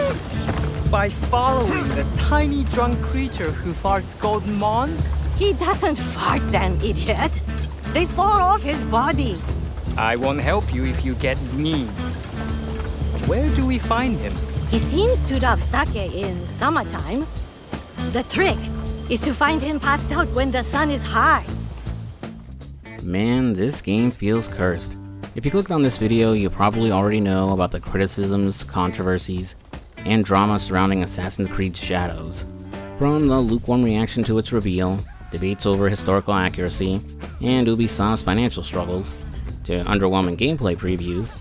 Which? By following the tiny drunk creature who farts golden mon? He doesn't fart them, idiot. They fall off his body. I won't help you if you get me. Where do we find him? He seems to love sake in summertime. The trick is to find him passed out when the sun is high. Man, this game feels cursed. If you clicked on this video, you probably already know about the criticisms, controversies, and drama surrounding Assassin's Creed Shadows. From the lukewarm reaction to its reveal, debates over historical accuracy, and Ubisoft's financial struggles, to underwhelming gameplay previews,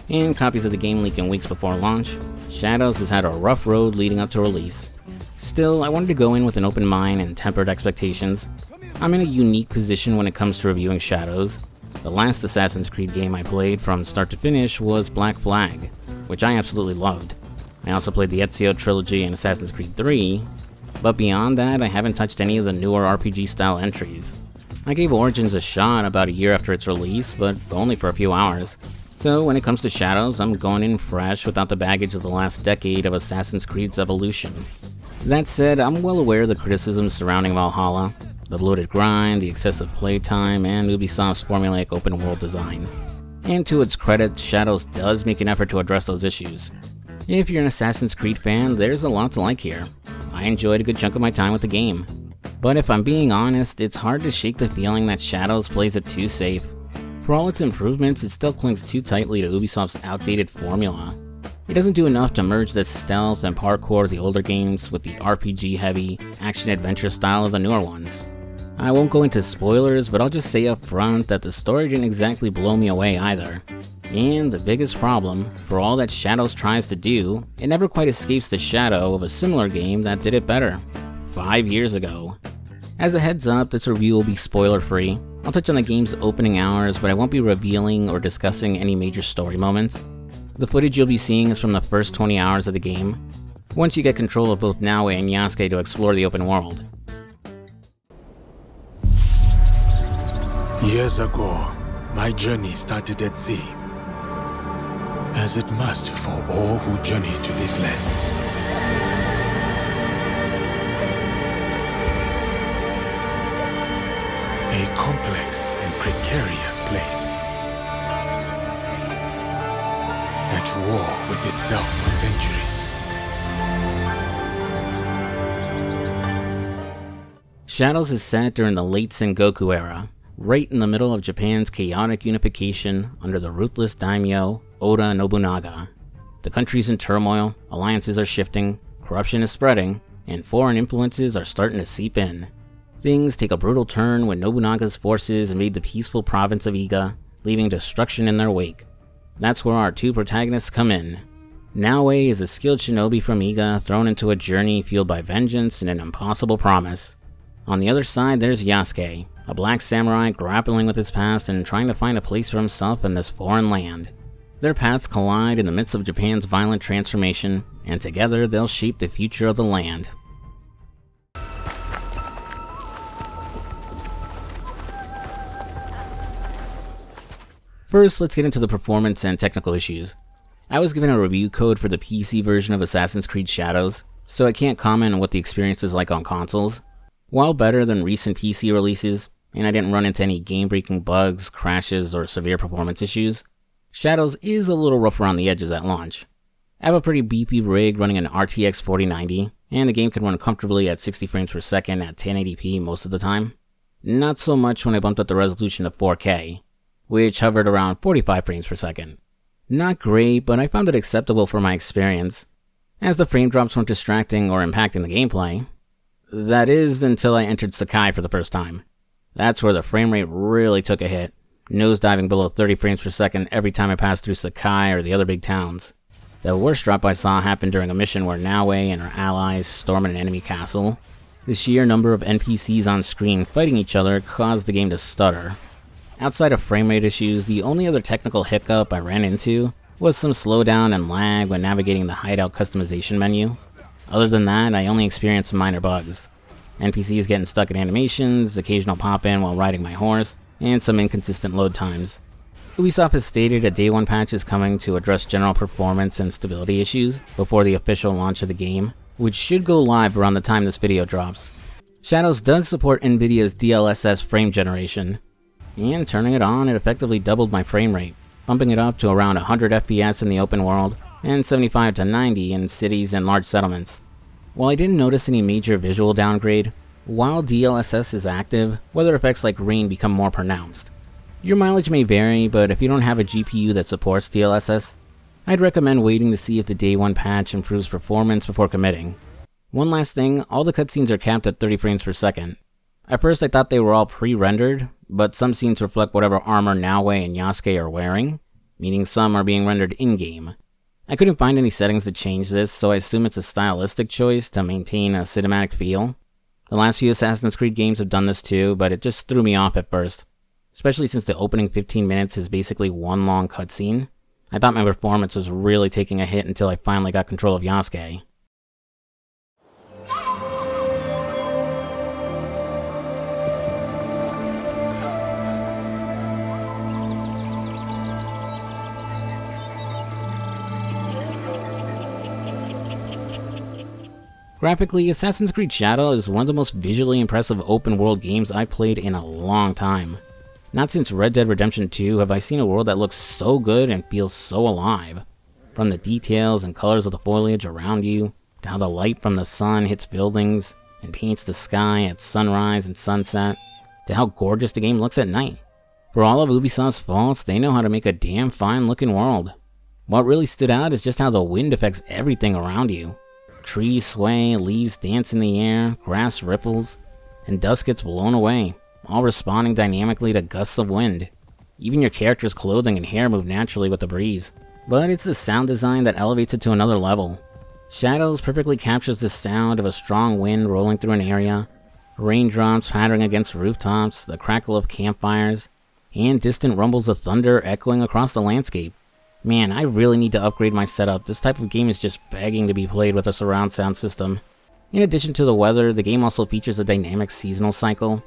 and copies of the game leaking weeks before launch, Shadows has had a rough road leading up to release. Still, I wanted to go in with an open mind and tempered expectations. I'm in a unique position when it comes to reviewing Shadows. The last Assassin's Creed game I played from start to finish was Black Flag, which I absolutely loved. I also played the Ezio trilogy and Assassin's Creed 3, but beyond that I haven't touched any of the newer RPG style entries. I gave Origins a shot about a year after its release, but only for a few hours. So when it comes to Shadows, I'm going in fresh without the baggage of the last decade of Assassin's Creed's evolution. That said, I'm well aware of the criticisms surrounding Valhalla, the bloated grind, the excessive playtime, and Ubisoft's formulaic open world design. And to its credit, Shadows does make an effort to address those issues. If you're an Assassin's Creed fan, there's a lot to like here. I enjoyed a good chunk of my time with the game. But if I'm being honest, it's hard to shake the feeling that Shadows plays it too safe. For all its improvements, it still clings too tightly to Ubisoft's outdated formula. It doesn't do enough to merge the stealth and parkour of the older games with the RPG-heavy, action-adventure style of the newer ones. I won't go into spoilers, but I'll just say up front that the story didn't exactly blow me away either. And the biggest problem, for all that Shadows tries to do, it never quite escapes the shadow of a similar game that did it better, 5 years ago. As a heads up, this review will be spoiler-free. I'll touch on the game's opening hours, but I won't be revealing or discussing any major story moments. The footage you'll be seeing is from the first 20 hours of the game, once you get control of both Naue and Yasuke to explore the open world. Years ago, my journey started at sea, as it must for all who journey to these lands. A complex and precarious place, at war with itself for centuries. Shadows is set during the late Sengoku era, right in the middle of Japan's chaotic unification under the ruthless daimyo Oda Nobunaga. The country's in turmoil, alliances are shifting, corruption is spreading, and foreign influences are starting to seep in. Things take a brutal turn when Nobunaga's forces invade the peaceful province of Iga, leaving destruction in their wake. That's where our two protagonists come in. Naue is a skilled shinobi from Iga thrown into a journey fueled by vengeance and an impossible promise. On the other side, there's Yasuke, a black samurai grappling with his past and trying to find a place for himself in this foreign land. Their paths collide in the midst of Japan's violent transformation, and together they'll shape the future of the land. First, let's get into the performance and technical issues. I was given a review code for the PC version of Assassin's Creed Shadows, so I can't comment on what the experience is like on consoles. While better than recent PC releases, and I didn't run into any game-breaking bugs, crashes, or severe performance issues, Shadows is a little rough around the edges at launch. I have a pretty beefy rig running an RTX 4090, and the game can run comfortably at 60 frames per second at 1080p most of the time. Not so much when I bumped up the resolution to 4K, which hovered around 45 frames per second. Not great, but I found it acceptable for my experience, as the frame drops weren't distracting or impacting the gameplay. That is, until I entered Sakai for the first time. That's where the frame rate really took a hit, nosediving below 30 frames per second every time I passed through Sakai or the other big towns. The worst drop I saw happened during a mission where Naue and her allies storm an enemy castle. The sheer number of NPCs on screen fighting each other caused the game to stutter. Outside of frame rate issues, the only other technical hiccup I ran into was some slowdown and lag when navigating the hideout customization menu. Other than that, I only experienced minor bugs. NPCs getting stuck in animations, occasional pop-in while riding my horse, and some inconsistent load times. Ubisoft has stated a day 1 patch is coming to address general performance and stability issues before the official launch of the game, which should go live around the time this video drops. Shadows does support Nvidia's DLSS frame generation, and turning it on, it effectively doubled my frame rate, bumping it up to around 100 FPS in the open world and 75 to 90 in cities and large settlements. While I didn't notice any major visual downgrade, while DLSS is active, weather effects like rain become more pronounced. Your mileage may vary, but if you don't have a GPU that supports DLSS, I'd recommend waiting to see if the day 1 patch improves performance before committing. One last thing, all the cutscenes are capped at 30 frames per second. At first I thought they were all pre-rendered, but some scenes reflect whatever armor Naoe and Yasuke are wearing, meaning some are being rendered in-game. I couldn't find any settings to change this, so I assume it's a stylistic choice to maintain a cinematic feel. The last few Assassin's Creed games have done this too, but it just threw me off at first. Especially since the opening 15 minutes is basically one long cutscene. I thought my performance was really taking a hit until I finally got control of Yasuke. Graphically, Assassin's Creed Shadow is one of the most visually impressive open-world games I've played in a long time. Not since Red Dead Redemption 2 have I seen a world that looks so good and feels so alive. From the details and colors of the foliage around you, to how the light from the sun hits buildings and paints the sky at sunrise and sunset, to how gorgeous the game looks at night. For all of Ubisoft's faults, they know how to make a damn fine looking world. What really stood out is just how the wind affects everything around you. Trees sway, leaves dance in the air, grass ripples, and dust gets blown away, all responding dynamically to gusts of wind. Even your character's clothing and hair move naturally with the breeze. But it's the sound design that elevates it to another level. Shadows perfectly captures the sound of a strong wind rolling through an area, raindrops pattering against rooftops, the crackle of campfires, and distant rumbles of thunder echoing across the landscape. Man, I really need to upgrade my setup. This type of game is just begging to be played with a surround sound system. In addition to the weather, the game also features a dynamic seasonal cycle.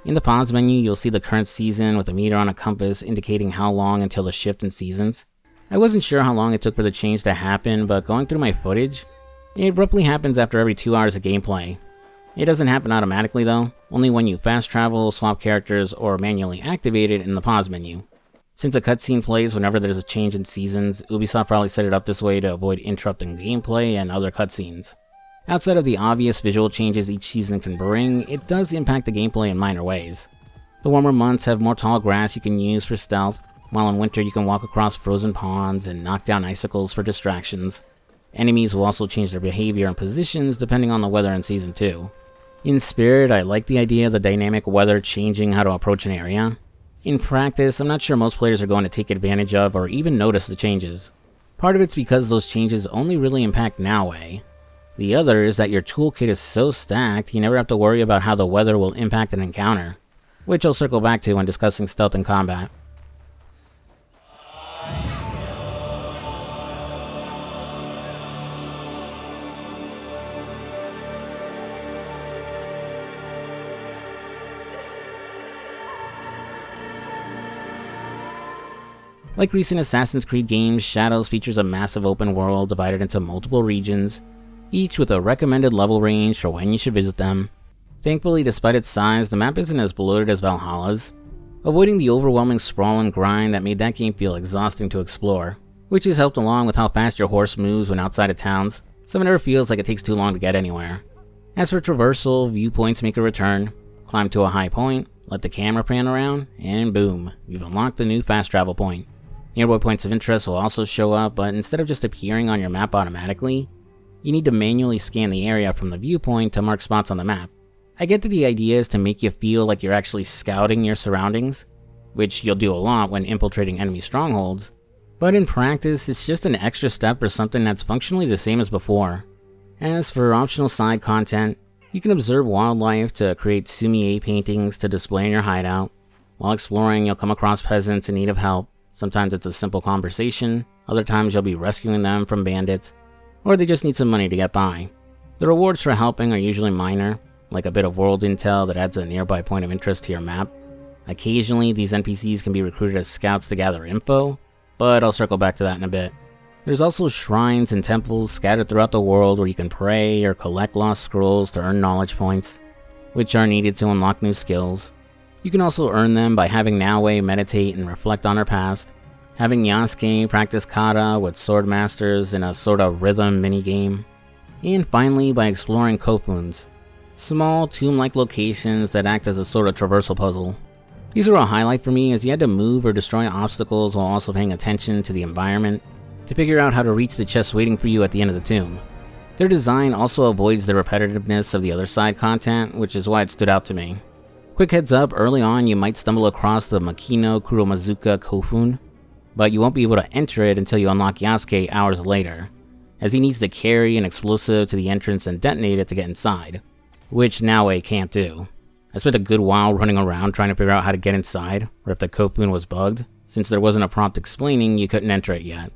In the pause menu, you'll see the current season with a meter on a compass indicating how long until the shift in seasons. I wasn't sure how long it took for the change to happen, but going through my footage, it roughly happens after every 2 hours of gameplay. It doesn't happen automatically though, only when you fast travel, swap characters, or manually activate it in the pause menu. Since a cutscene plays whenever there's a change in seasons, Ubisoft probably set it up this way to avoid interrupting gameplay and other cutscenes. Outside of the obvious visual changes each season can bring, it does impact the gameplay in minor ways. The warmer months have more tall grass you can use for stealth, while in winter you can walk across frozen ponds and knock down icicles for distractions. Enemies will also change their behavior and positions depending on the weather in Season 2. In spirit, I like the idea of the dynamic weather changing how to approach an area. In practice, I'm not sure most players are going to take advantage of or even notice the changes. Part of it's because those changes only really impact Naoe. The other is that your toolkit is so stacked you never have to worry about how the weather will impact an encounter, which I'll circle back to when discussing stealth and combat. Like recent Assassin's Creed games, Shadows features a massive open world divided into multiple regions, each with a recommended level range for when you should visit them. Thankfully, despite its size, the map isn't as bloated as Valhalla's, avoiding the overwhelming sprawl and grind that made that game feel exhausting to explore, which is helped along with how fast your horse moves when outside of towns, so it never feels like it takes too long to get anywhere. As for traversal, viewpoints make a return. Climb to a high point, let the camera pan around, and boom, you've unlocked a new fast travel point. Nearby points of interest will also show up, but instead of just appearing on your map automatically, you need to manually scan the area from the viewpoint to mark spots on the map. I get that the idea is to make you feel like you're actually scouting your surroundings, which you'll do a lot when infiltrating enemy strongholds, but in practice it's just an extra step or something that's functionally the same as before. As for optional side content, you can observe wildlife to create sumi-e paintings to display in your hideout. While exploring, you'll come across peasants in need of help. Sometimes it's a simple conversation, other times you'll be rescuing them from bandits, or they just need some money to get by. The rewards for helping are usually minor, like a bit of world intel that adds a nearby point of interest to your map. Occasionally, these NPCs can be recruited as scouts to gather info, but I'll circle back to that in a bit. There's also shrines and temples scattered throughout the world where you can pray or collect lost scrolls to earn knowledge points, which are needed to unlock new skills. You can also earn them by having Naoe meditate and reflect on her past, having Yasuke practice kata with sword masters in a sort of rhythm minigame, and finally by exploring kofuns, small tomb-like locations that act as a sort of traversal puzzle. These were a highlight for me as you had to move or destroy obstacles while also paying attention to the environment to figure out how to reach the chest waiting for you at the end of the tomb. Their design also avoids the repetitiveness of the other side content, which is why it stood out to me. Quick heads up, early on you might stumble across the Makino Kuromazuka Kofun, but you won't be able to enter it until you unlock Yasuke hours later, as he needs to carry an explosive to the entrance and detonate it to get inside, which Naoe can't do. I spent a good while running around trying to figure out how to get inside, or if the Kofun was bugged, since there wasn't a prompt explaining you couldn't enter it yet.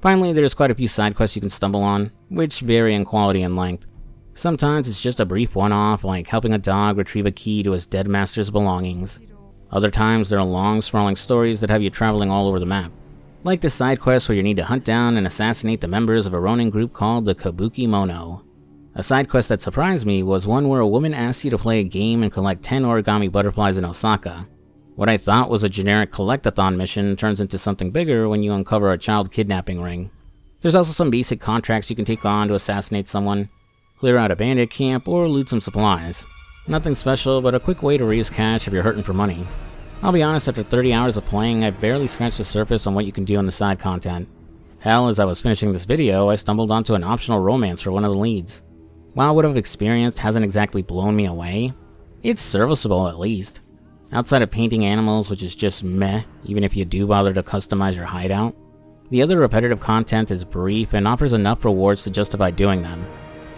Finally, there's quite a few side quests you can stumble on, which vary in quality and length. Sometimes it's just a brief one-off, like helping a dog retrieve a key to his dead master's belongings. Other times there are long, sprawling stories that have you traveling all over the map. Like the side quest where you need to hunt down and assassinate the members of a Ronin group called the Kabuki Mono. A side quest that surprised me was one where a woman asks you to play a game and collect 10 origami butterflies in Osaka. What I thought was a generic collect-a-thon mission turns into something bigger when you uncover a child kidnapping ring. There's also some basic contracts you can take on to assassinate someone, clear out a bandit camp, or loot some supplies. Nothing special, but a quick way to raise cash if you're hurting for money. I'll be honest, after 30 hours of playing, I've barely scratched the surface on what you can do in the side content. Hell, as I was finishing this video, I stumbled onto an optional romance for one of the leads. While what I've experienced hasn't exactly blown me away, it's serviceable at least. Outside of painting animals, which is just meh, even if you do bother to customize your hideout, the other repetitive content is brief and offers enough rewards to justify doing them,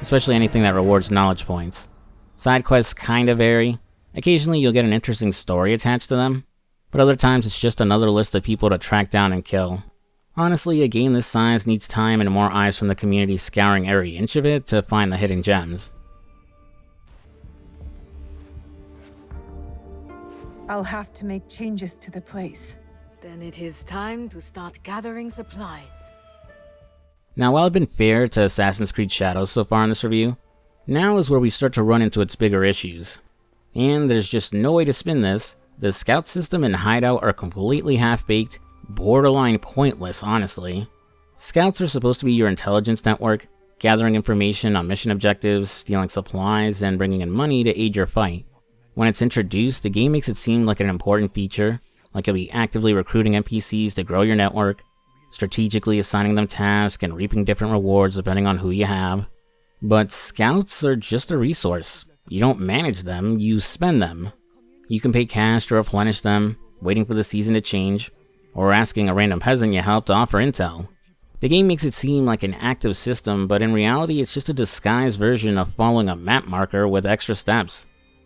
especially anything that rewards knowledge points. Side quests kinda vary. Occasionally you'll get an interesting story attached to them, but other times it's just another list of people to track down and kill. Honestly, a game this size needs time and more eyes from the community scouring every inch of it to find the hidden gems. I'll have to make changes to the place. Then it is time to start gathering supplies. Now, while I've been fair to Assassin's Creed Shadows so far in this review, now is where we start to run into its bigger issues. And there's just no way to spin this. The scout system and hideout are completely half-baked, borderline pointless, honestly. Scouts are supposed to be your intelligence network, gathering information on mission objectives, stealing supplies, and bringing in money to aid your fight. When it's introduced, the game makes it seem like an important feature, like you'll be actively recruiting NPCs to grow your network, strategically assigning them tasks and reaping different rewards depending on who you have. But scouts are just a resource. You don't manage them, you spend them. You can pay cash to replenish them, waiting for the season to change, or asking a random peasant you help to offer intel. The game makes it seem like an active system, but in reality it's just a disguised version of following a map marker with extra steps.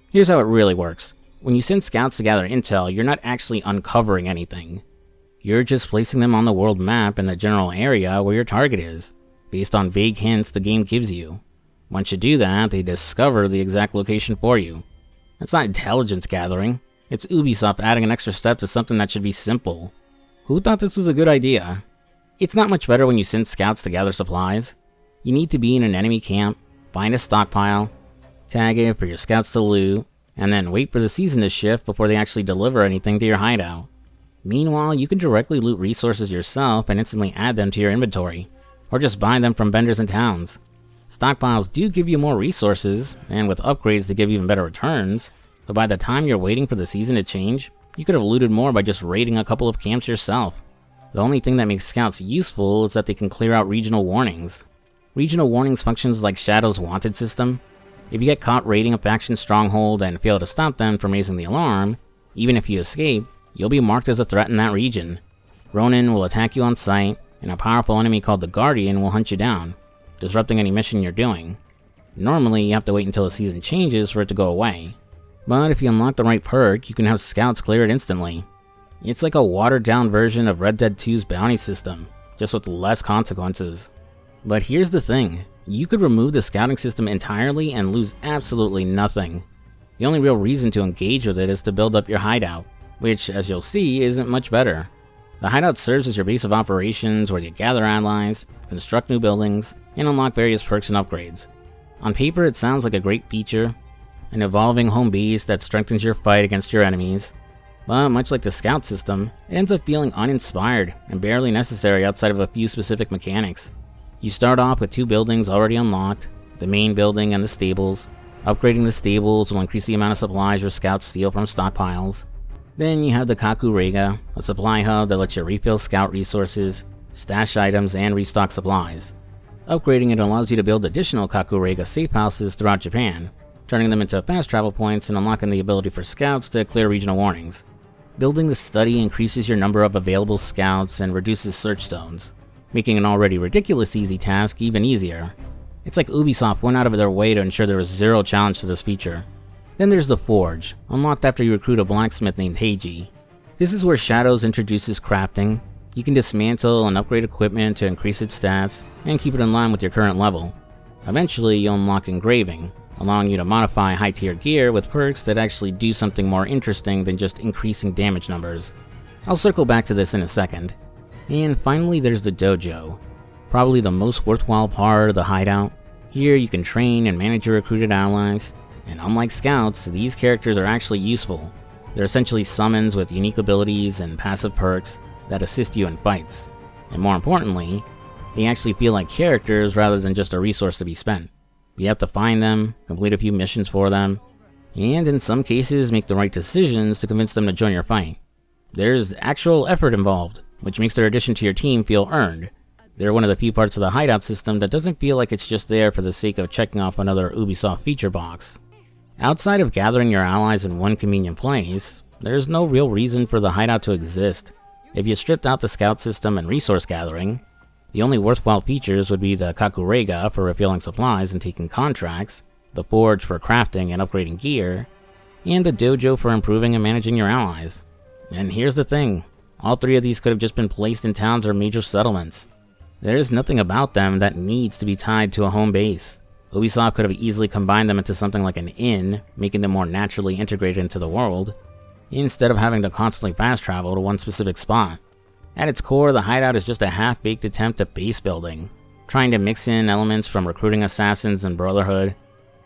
Here's how it really works. When you send scouts to gather intel, you're not actually uncovering anything. You're just placing them on the world map in the general area where your target is, based on vague hints the game gives you. Once you do that, they discover the exact location for you. It's not intelligence gathering. It's Ubisoft adding an extra step to something that should be simple. Who thought this was a good idea? It's not much better when you send scouts to gather supplies. You need to be in an enemy camp, find a stockpile, tag it for your scouts to loot, and then wait for the season to shift before they actually deliver anything to your hideout. Meanwhile, you can directly loot resources yourself and instantly add them to your inventory, or just buy them from vendors in towns. Stockpiles do give you more resources, and with upgrades they give even better returns, but by the time you're waiting for the season to change, you could have looted more by just raiding a couple of camps yourself. The only thing that makes scouts useful is that they can clear out regional warnings. Regional warnings functions like Shadow's wanted system. If you get caught raiding a faction stronghold and fail to stop them from raising the alarm, even if you escape, you'll be marked as a threat in that region. Ronin will attack you on sight, and a powerful enemy called the Guardian will hunt you down, disrupting any mission you're doing. Normally, you have to wait until the season changes for it to go away. But if you unlock the right perk, you can have scouts clear it instantly. It's like a watered-down version of Red Dead 2's bounty system, just with less consequences. But here's the thing, you could remove the scouting system entirely and lose absolutely nothing. The only real reason to engage with it is to build up your hideout, which, as you'll see, isn't much better. The hideout serves as your base of operations where you gather allies, construct new buildings, and unlock various perks and upgrades. On paper, it sounds like a great feature, an evolving home base that strengthens your fight against your enemies, but much like the scout system, it ends up feeling uninspired and barely necessary outside of a few specific mechanics. You start off with 2 buildings already unlocked, the main building and the stables. Upgrading the stables will increase the amount of supplies your scouts steal from stockpiles. Then you have the Kakurega, a supply hub that lets you refill scout resources, stash items, and restock supplies. Upgrading it allows you to build additional Kakurega safe houses throughout Japan, turning them into fast travel points and unlocking the ability for scouts to clear regional warnings. Building the study increases your number of available scouts and reduces search zones, making an already ridiculous easy task even easier. It's like Ubisoft went out of their way to ensure there was zero challenge to this feature. Then there's the Forge, unlocked after you recruit a blacksmith named Heiji. This is where Shadows introduces crafting. You can dismantle and upgrade equipment to increase its stats and keep it in line with your current level. Eventually, you'll unlock engraving, allowing you to modify high-tier gear with perks that actually do something more interesting than just increasing damage numbers. I'll circle back to this in a second. And finally, there's the dojo, probably the most worthwhile part of the hideout. Here you can train and manage your recruited allies, and unlike scouts, these characters are actually useful. They're essentially summons with unique abilities and passive perks that assist you in fights. And more importantly, they actually feel like characters rather than just a resource to be spent. You have to find them, complete a few missions for them, and in some cases make the right decisions to convince them to join your fight. There's actual effort involved, which makes their addition to your team feel earned. They're one of the few parts of the hideout system that doesn't feel like it's just there for the sake of checking off another Ubisoft feature box. Outside of gathering your allies in one convenient place, there's no real reason for the hideout to exist. If you stripped out the scout system and resource gathering, the only worthwhile features would be the Kakurega for refilling supplies and taking contracts, the Forge for crafting and upgrading gear, and the dojo for improving and managing your allies. And here's the thing, all 3 of these could have just been placed in towns or major settlements. There's nothing about them that needs to be tied to a home base. Ubisoft could have easily combined them into something like an inn, making them more naturally integrated into the world, instead of having to constantly fast travel to one specific spot. At its core, the hideout is just a half-baked attempt at base building, trying to mix in elements from recruiting assassins and Brotherhood,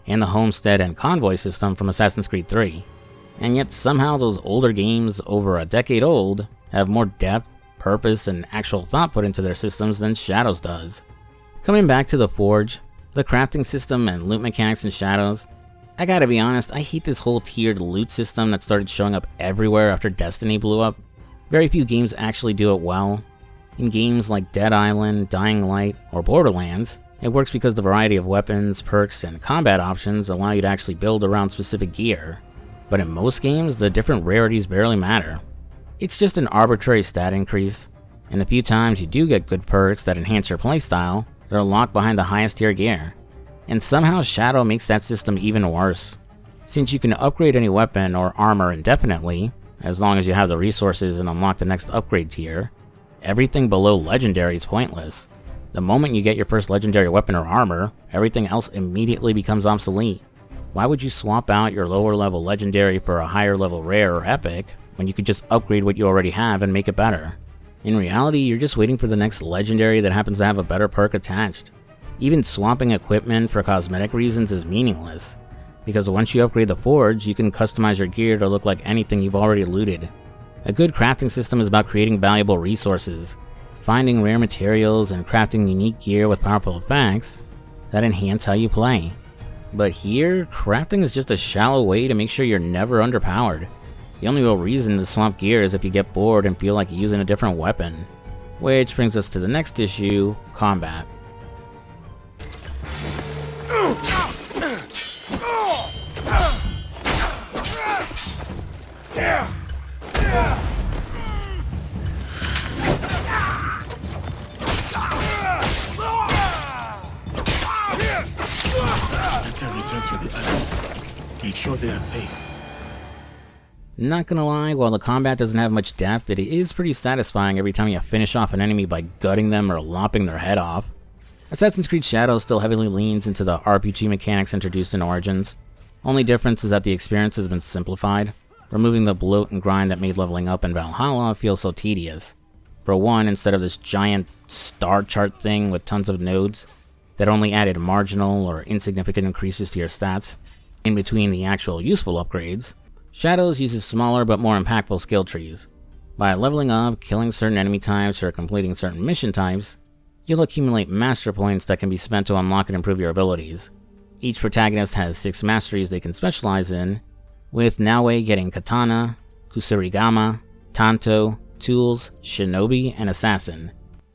and the homestead and convoy system from Assassin's Creed 3. And yet somehow those older games, over a decade old, have more depth, purpose, and actual thought put into their systems than Shadows does. Coming back to the Forge, the crafting system and loot mechanics in Shadows, I gotta be honest, I hate this whole tiered loot system that started showing up everywhere after Destiny blew up. Very few games actually do it well. In games like Dead Island, Dying Light, or Borderlands, it works because the variety of weapons, perks, and combat options allow you to actually build around specific gear. But in most games, the different rarities barely matter. It's just an arbitrary stat increase, and the few times you do get good perks that enhance your playstyle, they're locked behind the highest tier gear. And somehow Shadow makes that system even worse. Since you can upgrade any weapon or armor indefinitely, as long as you have the resources and unlock the next upgrade tier, everything below legendary is pointless. The moment you get your first legendary weapon or armor, everything else immediately becomes obsolete. Why would you swap out your lower level legendary for a higher level rare or epic, when you could just upgrade what you already have and make it better? In reality, you're just waiting for the next legendary that happens to have a better perk attached. Even swapping equipment for cosmetic reasons is meaningless, because once you upgrade the Forge, you can customize your gear to look like anything you've already looted. A good crafting system is about creating valuable resources, finding rare materials, and crafting unique gear with powerful effects that enhance how you play. But here, crafting is just a shallow way to make sure you're never underpowered. The only real reason to swap gear is if you get bored and feel like using a different weapon. Which brings us to the next issue, combat. Better return to the island. Make sure they are safe. Not gonna lie, while the combat doesn't have much depth, it is pretty satisfying every time you finish off an enemy by gutting them or lopping their head off. Assassin's Creed Shadows still heavily leans into the RPG mechanics introduced in Origins. Only difference is that the experience has been simplified. removing the bloat and grind that made leveling up in Valhalla feel so tedious. For one, instead of this giant star chart thing with tons of nodes that only added marginal or insignificant increases to your stats in between the actual useful upgrades, Shadows uses smaller but more impactful skill trees. By leveling up, killing certain enemy types, or completing certain mission types, you'll accumulate master points that can be spent to unlock and improve your abilities. Each protagonist has 6 masteries they can specialize in, with Naoe getting Katana, Kusarigama, Tanto, Tools, Shinobi, and Assassin,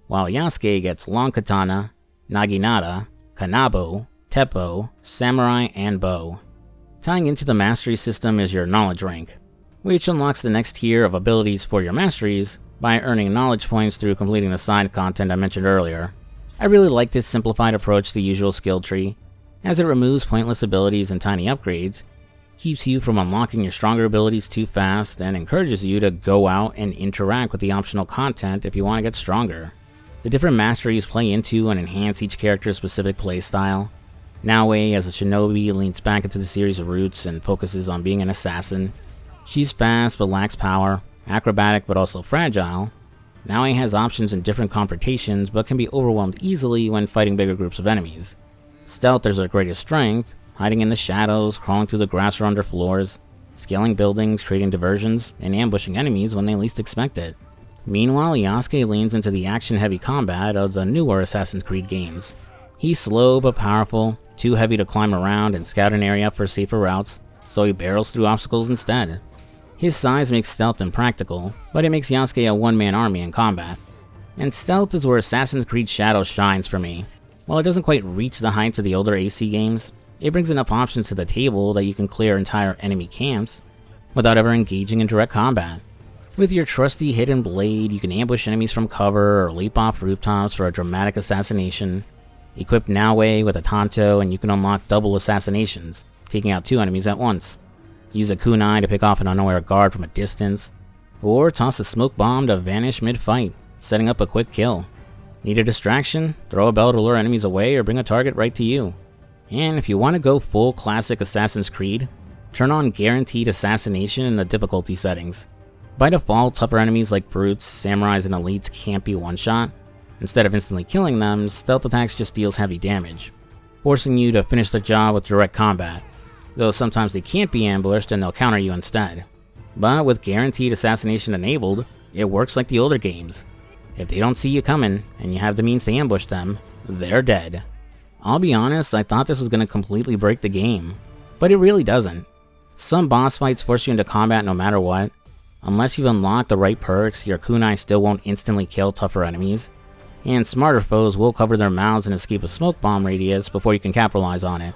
while Yasuke gets Long Katana, Naginata, Kanabo, Teppo, Samurai, and Bow. Tying into the mastery system is your knowledge rank, which unlocks the next tier of abilities for your masteries by earning knowledge points through completing the side content I mentioned earlier. I really like this simplified approach to the usual skill tree, as it removes pointless abilities and tiny upgrades, keeps you from unlocking your stronger abilities too fast, and encourages you to go out and interact with the optional content if you want to get stronger. The different masteries play into and enhance each character's specific playstyle. Naoe, as a shinobi, leans back into the series of roots and focuses on being an assassin. She's fast but lacks power, acrobatic but also fragile. Naoe has options in different confrontations but can be overwhelmed easily when fighting bigger groups of enemies. Stealth is her greatest strength, hiding in the shadows, crawling through the grass or under floors, scaling buildings, creating diversions, and ambushing enemies when they least expect it. Meanwhile, Yasuke leans into the action-heavy combat of the newer Assassin's Creed games. He's slow but powerful, too heavy to climb around and scout an area for safer routes, so he barrels through obstacles instead. His size makes stealth impractical, but it makes Yasuke a one-man army in combat. And stealth is where Assassin's Creed Shadows shines for me. While it doesn't quite reach the heights of the older AC games, it brings enough options to the table that you can clear entire enemy camps without ever engaging in direct combat. With your trusty hidden blade, you can ambush enemies from cover or leap off rooftops for a dramatic assassination. Equip Naoe with a Tanto and you can unlock double assassinations, taking out 2 enemies at once. Use a kunai to pick off an unaware guard from a distance, or toss a smoke bomb to vanish mid-fight, setting up a quick kill. Need a distraction? Throw a bell to lure enemies away or bring a target right to you. And if you want to go full classic Assassin's Creed, turn on Guaranteed Assassination in the difficulty settings. By default, tougher enemies like brutes, samurais, and elites can't be one-shot. Instead of instantly killing them, stealth attacks just deals heavy damage, forcing you to finish the job with direct combat, though sometimes they can't be ambushed and they'll counter you instead. But with Guaranteed Assassination enabled, it works like the older games. If they don't see you coming, and you have the means to ambush them, they're dead. I'll be honest, I thought this was going to completely break the game, but it really doesn't. Some boss fights force you into combat no matter what. Unless you've unlocked the right perks, your kunai still won't instantly kill tougher enemies, and smarter foes will cover their mouths and escape a smoke bomb radius before you can capitalize on it.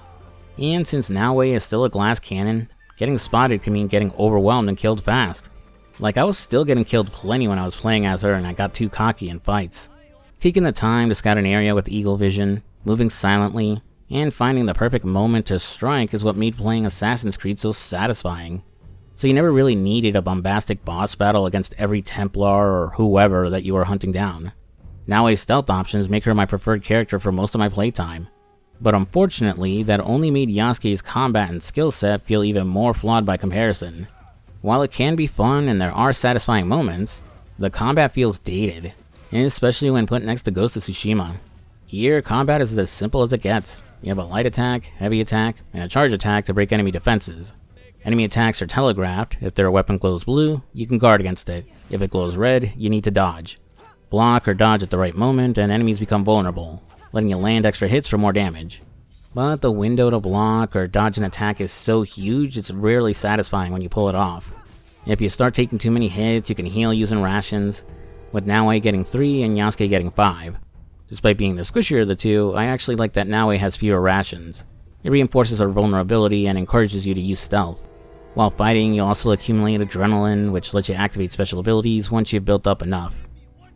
And since Naoe is still a glass cannon, getting spotted can mean getting overwhelmed and killed fast. Like, I was still getting killed plenty when I was playing as her and I got too cocky in fights. Taking the time to scout an area with eagle vision, moving silently, and finding the perfect moment to strike is what made playing Assassin's Creed so satisfying. So you never really needed a bombastic boss battle against every Templar or whoever that you were hunting down. Naoe's stealth options make her my preferred character for most of my playtime. But unfortunately, that only made Yasuke's combat and skill set feel even more flawed by comparison. While it can be fun and there are satisfying moments, the combat feels dated, and especially when put next to Ghost of Tsushima. Here, combat is as simple as it gets. You have a light attack, heavy attack, and a charge attack to break enemy defenses. Enemy attacks are telegraphed. If their weapon glows blue, you can guard against it. If it glows red, you need to dodge. Block or dodge at the right moment, and enemies become vulnerable, letting you land extra hits for more damage. But the window to block or dodge an attack is so huge, it's rarely satisfying when you pull it off. If you start taking too many hits, you can heal using rations, with Naoe getting 3 and Yasuke getting 5. Despite being the squishier of the two, I actually like that Naoe has fewer rations. It reinforces her vulnerability and encourages you to use stealth. While fighting, you'll also accumulate adrenaline, which lets you activate special abilities once you've built up enough.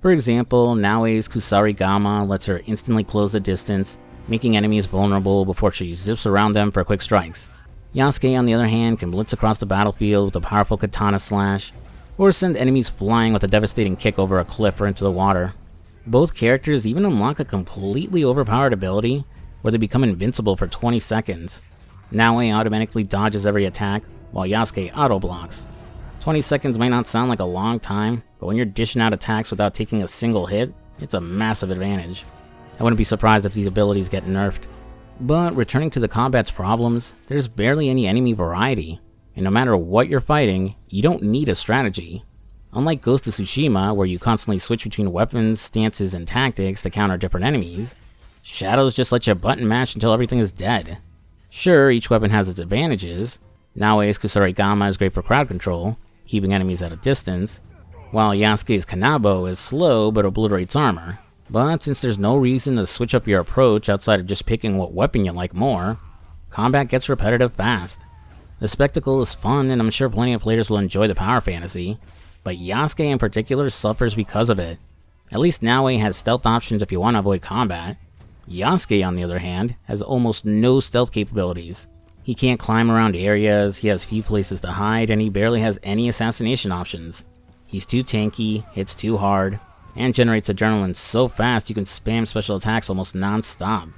For example, Naoe's Kusarigama lets her instantly close the distance, making enemies vulnerable before she zips around them for quick strikes. Yasuke, on the other hand, can blitz across the battlefield with a powerful katana slash, or send enemies flying with a devastating kick over a cliff or into the water. Both characters even unlock a completely overpowered ability, where they become invincible for 20 seconds. Naoe automatically dodges every attack, while Yasuke auto-blocks, 20 seconds might not sound like a long time, but when you're dishing out attacks without taking a single hit, it's a massive advantage. I wouldn't be surprised if these abilities get nerfed. But returning to the combat's problems, there's barely any enemy variety, and no matter what you're fighting, you don't need a strategy. Unlike Ghost of Tsushima, where you constantly switch between weapons, stances, and tactics to counter different enemies, Shadows just let you button mash until everything is dead. Sure, each weapon has its advantages. Naoe's Kusarigama is great for crowd control, keeping enemies at a distance, while Yasuke's Kanabo is slow but obliterates armor. But since there's no reason to switch up your approach outside of just picking what weapon you like more, combat gets repetitive fast. The spectacle is fun, and I'm sure plenty of players will enjoy the power fantasy, but Yasuke in particular suffers because of it. At least Naoe has stealth options if you want to avoid combat. Yasuke, on the other hand, has almost no stealth capabilities. He can't climb around areas, he has few places to hide, and he barely has any assassination options. He's too tanky, hits too hard, and generates adrenaline so fast you can spam special attacks almost non-stop.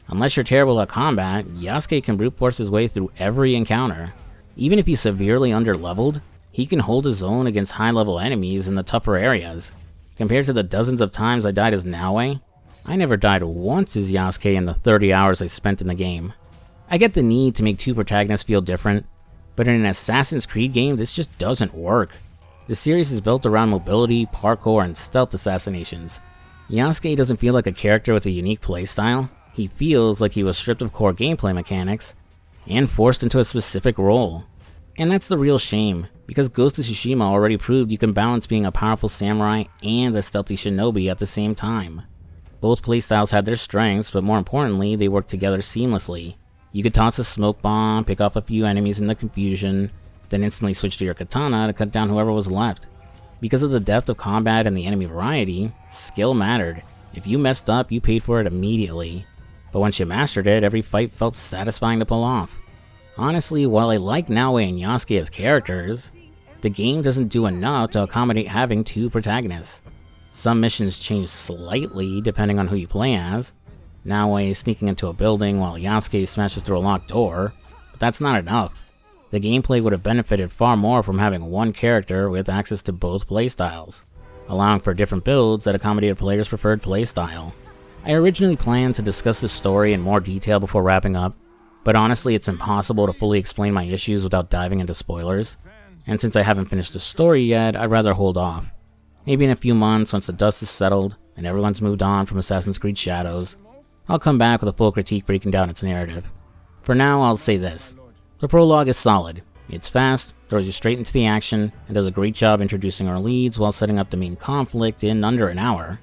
Unless you're terrible at combat, Yasuke can brute force his way through every encounter. Even if he's severely underleveled, he can hold his own against high-level enemies in the tougher areas. Compared to the dozens of times I died as Naoe, I never died once as Yasuke in the 30 hours I spent in the game. I get the need to make two protagonists feel different, but in an Assassin's Creed game this just doesn't work. The series is built around mobility, parkour, and stealth assassinations. Yasuke doesn't feel like a character with a unique playstyle. He feels like he was stripped of core gameplay mechanics and forced into a specific role. And that's the real shame, because Ghost of Tsushima already proved you can balance being a powerful samurai and a stealthy shinobi at the same time. Both playstyles had their strengths, but more importantly, they worked together seamlessly. You could toss a smoke bomb, pick off a few enemies in the confusion, then instantly switch to your katana to cut down whoever was left. Because of the depth of combat and the enemy variety, skill mattered. If you messed up, you paid for it immediately. But once you mastered it, every fight felt satisfying to pull off. Honestly, while I like Naoe and Yasuke as characters, the game doesn't do enough to accommodate having two protagonists. Some missions change slightly depending on who you play as. Naoe sneaking into a building while Yasuke smashes through a locked door, but that's not enough. The gameplay would have benefited far more from having one character with access to both playstyles, allowing for different builds that accommodated players' preferred playstyle. I originally planned to discuss the story in more detail before wrapping up, but honestly it's impossible to fully explain my issues without diving into spoilers, and since I haven't finished the story yet, I'd rather hold off. Maybe in a few months, once the dust is settled and everyone's moved on from Assassin's Creed Shadows, I'll come back with a full critique breaking down its narrative. For now, I'll say this. The prologue is solid. It's fast, throws you straight into the action, and does a great job introducing our leads while setting up the main conflict in under an hour.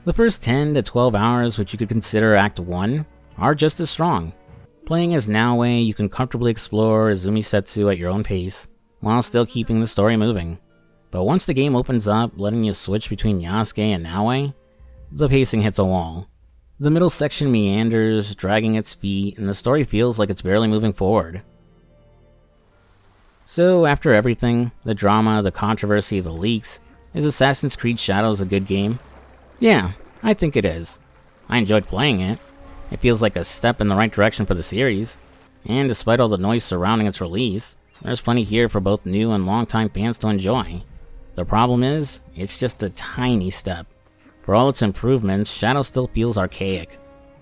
The first 10 to 12 hours, which you could consider Act 1, are just as strong. Playing as Naoe, you can comfortably explore Izumi Setsu at your own pace, while still keeping the story moving. But once the game opens up, letting you switch between Yasuke and Naoe, the pacing hits a wall. The middle section meanders, dragging its feet, and the story feels like it's barely moving forward. So after everything, the drama, the controversy, the leaks, is Assassin's Creed Shadows a good game? Yeah, I think it is. I enjoyed playing it. It feels like a step in the right direction for the series, and despite all the noise surrounding its release, there's plenty here for both new and longtime fans to enjoy. The problem is, it's just a tiny step. For all its improvements, Shadows still feels archaic.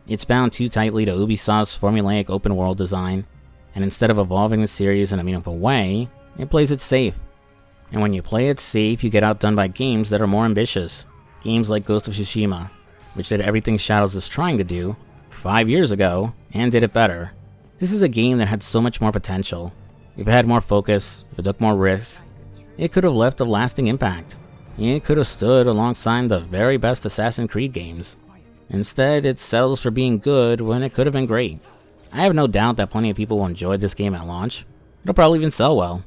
It's bound too tightly to Ubisoft's formulaic open world design, and instead of evolving the series in a meaningful way, it plays it safe. And when you play it safe, you get outdone by games that are more ambitious. Games like Ghost of Tsushima, which did everything Shadows is trying to do 5 years ago, and did it better. This is a game that had so much more potential. If it had more focus, if it took more risks, it could have left a lasting impact. It could have stood alongside the very best Assassin's Creed games. Instead, it settles for being good when it could have been great. I have no doubt that plenty of people will enjoy this game at launch. It'll probably even sell well.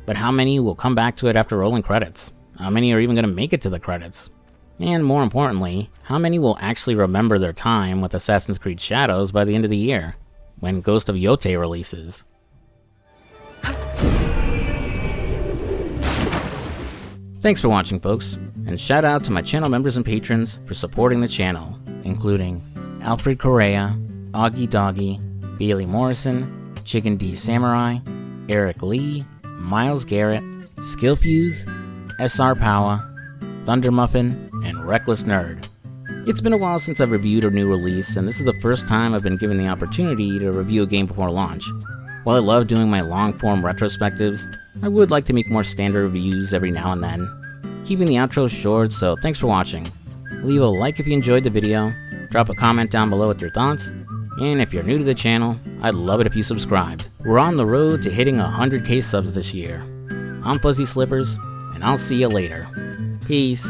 But how many will come back to it after rolling credits? How many are even going to make it to the credits? And more importantly, how many will actually remember their time with Assassin's Creed Shadows by the end of the year, when Ghost of Yote releases? Thanks for watching, folks, and shout out to my channel members and patrons for supporting the channel, including Alfred Correa, Augie Doggy, Bailey Morrison, Chicken D Samurai, Eric Lee, Miles Garrett, Skill Fuse, SR Power, Thunder Muffin, and Reckless Nerd. It's been a while since I've reviewed a new release, and this is the first time I've been given the opportunity to review a game before launch. While I love doing my long-form retrospectives, I would like to make more standard reviews every now and then, keeping the outro short, so thanks for watching. Leave a like if you enjoyed the video, drop a comment down below with your thoughts, and if you're new to the channel, I'd love it if you subscribed. We're on the road to hitting 100k subs this year. I'm FuzzySlippers, and I'll see you later. Peace.